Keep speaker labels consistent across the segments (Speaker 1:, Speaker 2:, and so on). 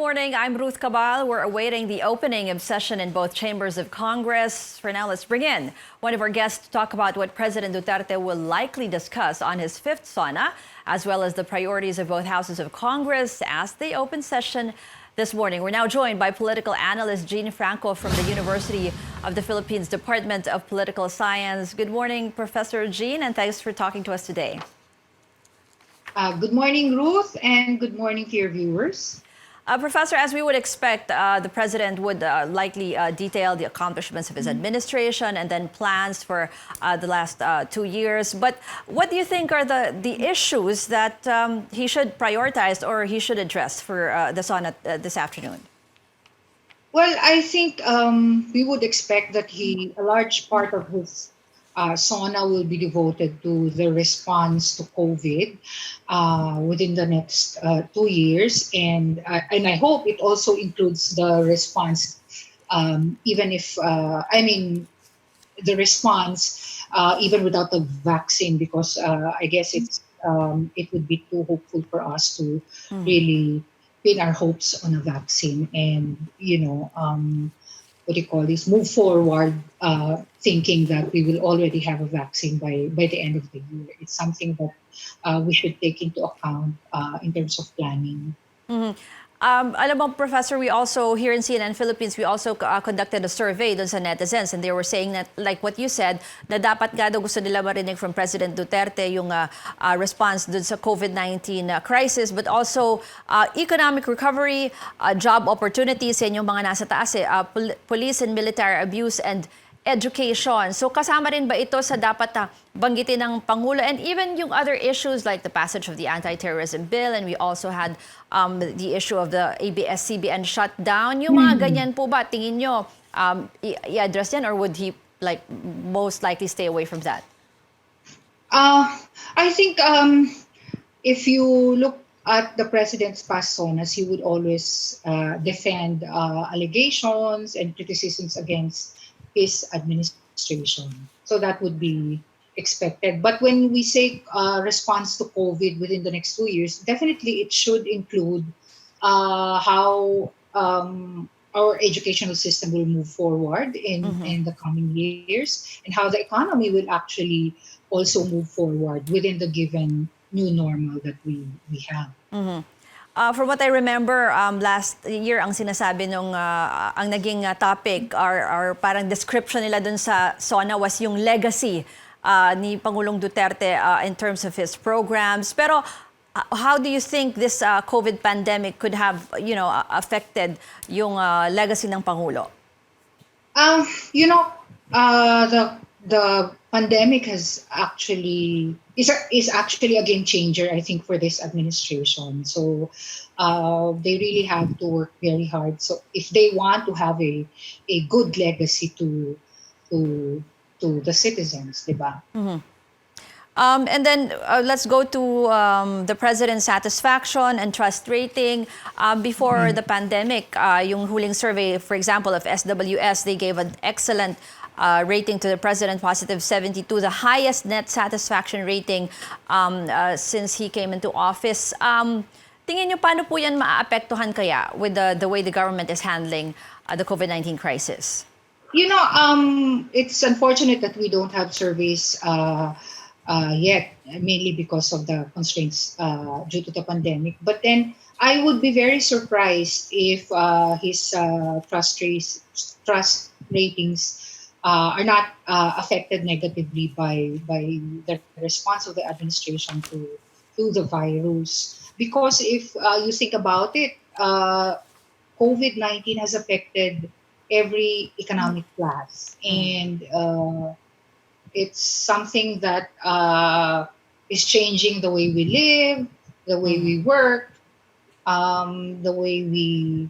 Speaker 1: morning. I'm Ruth Cabal. We're awaiting the opening of session in both chambers of Congress. For now, let's bring in one of our guests to talk about what President Duterte will likely discuss on his fifth SONA, as well as the priorities of both houses of Congress as they open session this morning. We're now joined by Political Analyst Jean Franco from the University of the Philippines Department of Political Science. Good morning, Professor Jean, and thanks for talking to us today.
Speaker 2: Good morning, Ruth, and good morning to your viewers.
Speaker 1: Professor, as we would expect, the president would likely detail the accomplishments of his administration and then plans for the last 2 years. But what do you think are the issues that he should prioritize or he should address for the SONA this afternoon?
Speaker 2: Well, I think we would expect that a large part of his SONA will be devoted to the response to COVID within the next 2 years, and I hope it also includes the response, even if the response even without the vaccine, because I guess it would be too hopeful for us to really pin our hopes on a vaccine and move forward thinking that we will already have a vaccine by the end of the year. It's something that we should take into account in terms of planning.
Speaker 1: Alam mo, Professor, we also, here in CNN Philippines, we also conducted a survey dun sa netizens, and they were saying that, like what you said, na dapat nga daw gusto nila marinig from President Duterte yung response dun sa COVID-19 crisis, but also economic recovery, job opportunities, yan yung mga nasa taas police and military abuse, and education. So kasama rin ba ito sa dapat banggitin ng Pangulo, and even yung other issues like the passage of the anti-terrorism bill, and we also had the issue of the ABS-CBN shutdown. Yung mga ganyan po ba, tingin nyo, i-address yan, or would he most likely stay away from that?
Speaker 2: I think if you look at the president's past SONAs, he would always defend allegations and criticisms against his administration. So that would be expected. But when we say response to COVID within the next 2 years, definitely it should include how our educational system will move forward in the coming years, and how the economy will actually also move forward within the given new normal that we have.
Speaker 1: From what I remember, last year, ang sinasabi nung ang naging topic or parang description nila dun sa SONA was yung legacy ni Pangulong Duterte in terms of his programs. Pero how do you think this COVID pandemic could have, affected yung legacy ng Pangulo?
Speaker 2: The pandemic is actually a game changer, I think, for this administration. So they really have to work very hard. So if they want to have a good legacy to the citizens, diba?
Speaker 1: And then let's go to the president's satisfaction and trust rating. Before the pandemic, yung huling survey, for example, of SWS, they gave an excellent rating to the president, positive 72, the highest net satisfaction rating since he came into office. Tingin nyo, paano po yan maaapektuhan kaya with the way the government is handling the COVID-19 crisis?
Speaker 2: It's unfortunate that we don't have surveys yet, mainly because of the constraints due to the pandemic. But then I would be very surprised if his trust ratings are not affected negatively by the response of the administration to the virus. Because if you think about it, COVID-19 has affected every economic class, and it's something that is changing the way we live, the way we work, the way we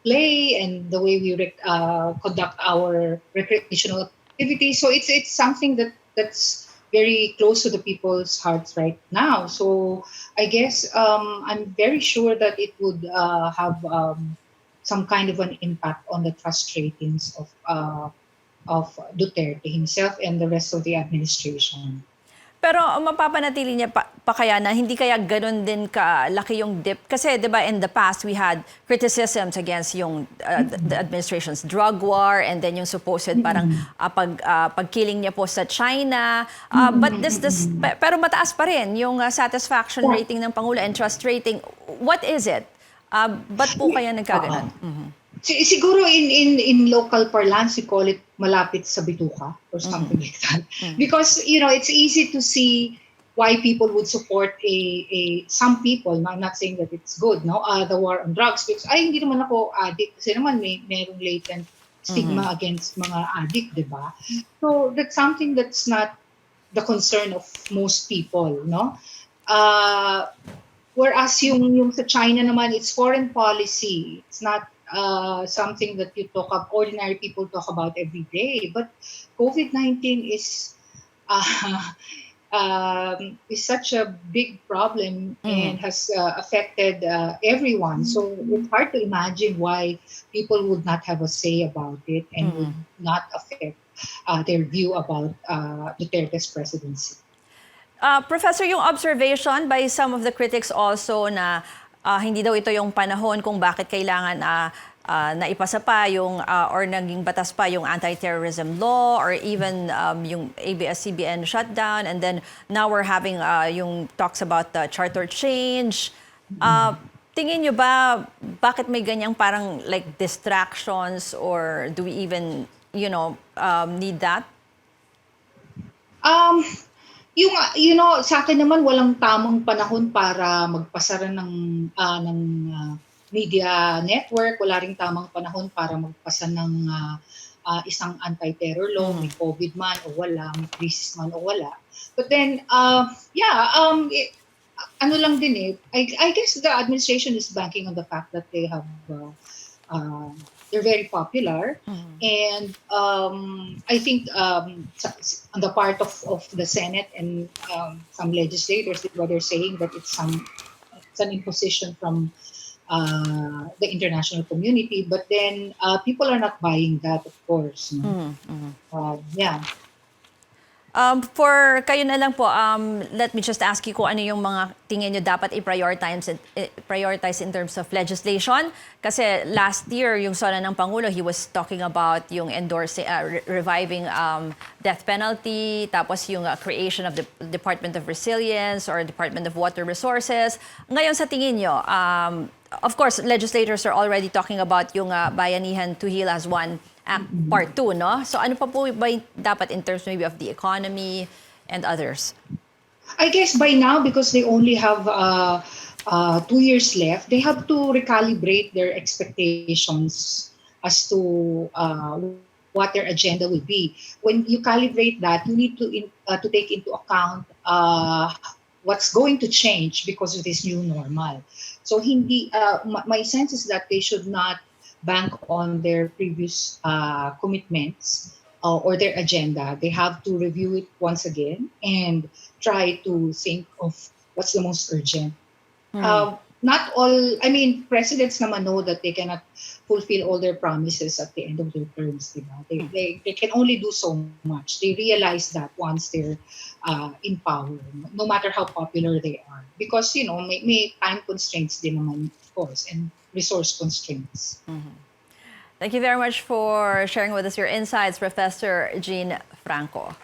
Speaker 2: play, and the way we conduct our recreational activities. So it's something that's very close to the people's hearts right now. So I guess I'm very sure that it would have some kind of an impact on the trust ratings of Duterte himself and the rest of the administration.
Speaker 1: Pero mapapanatili niya pa kaya na hindi kaya ganun din kalaki yung dip? Kasi 'di ba in the past we had criticisms against yung the administration's drug war and then yung supposed parang pagkilling niya po sa China. But pero mataas pa rin yung satisfaction rating ng Pangulo and trust rating. What is it? Ba't po kaya nagkaganon?
Speaker 2: Siguro in local parlance, we call it malapit sa bituka or something like that. Because, it's easy to see why people would support some people. I'm not saying that it's good, no? The war on drugs. Because, hindi naman ako addict. Kasi naman merong latent stigma against mga addict, di ba? So, that's something that's not the concern of most people, no? Whereas yung sa China naman, it's foreign policy. It's not something that ordinary people talk about every day. But COVID-19 is such a big problem and has affected everyone. So it's hard to imagine why people would not have a say about it and would not affect their view about Duterte's presidency.
Speaker 1: Professor, yung observation by some of the critics also na hindi daw ito yung panahon kung bakit kailangan na ipasa pa yung or naging batas pa yung anti-terrorism law or even yung ABS-CBN shutdown, and then now we're having yung talks about charter change. Tingin nyo ba bakit may ganyang parang like distractions, or do we even need that?
Speaker 2: Sa akin naman walang tamang panahon para magpasara ng media network, wala ring tamang panahon para magpasa ng isang anti-terror law, may COVID man o wala, may crisis man o wala. But then, ano lang din I guess the administration is banking on the fact that they have they're very popular, and I think on the part of the Senate and some legislators, what they're saying that it's an imposition from the international community, but then people are not buying that, of course. Yeah.
Speaker 1: For kayo na lang po, let me just ask you kung ano yung mga tingin nyo dapat i-prioritize in terms of legislation. Kasi last year, yung SONA ng Pangulo, he was talking about yung reviving death penalty, tapos yung creation of the Department of Resilience or Department of Water Resources. Ngayon sa tingin nyo, of course, legislators are already talking about yung Bayanihan to Heal as one Act Part 2, no? So ano pa po ba dapat in terms maybe of the economy and others?
Speaker 2: I guess by now, because they only have 2 years left, they have to recalibrate their expectations as to what their agenda will be. When you calibrate that, you need to take into account what's going to change because of this new normal. So my sense is that they should not bank on their previous commitments or their agenda. They have to review it once again and try to think of what's the most urgent. Not all, presidents naman know that they cannot fulfill all their promises at the end of their terms. They can only do so much. They realize that once they're in power, no matter how popular they are. Because, may time constraints din naman, of course, and resource constraints.
Speaker 1: Thank you very much for sharing with us your insights, Professor Jean Franco.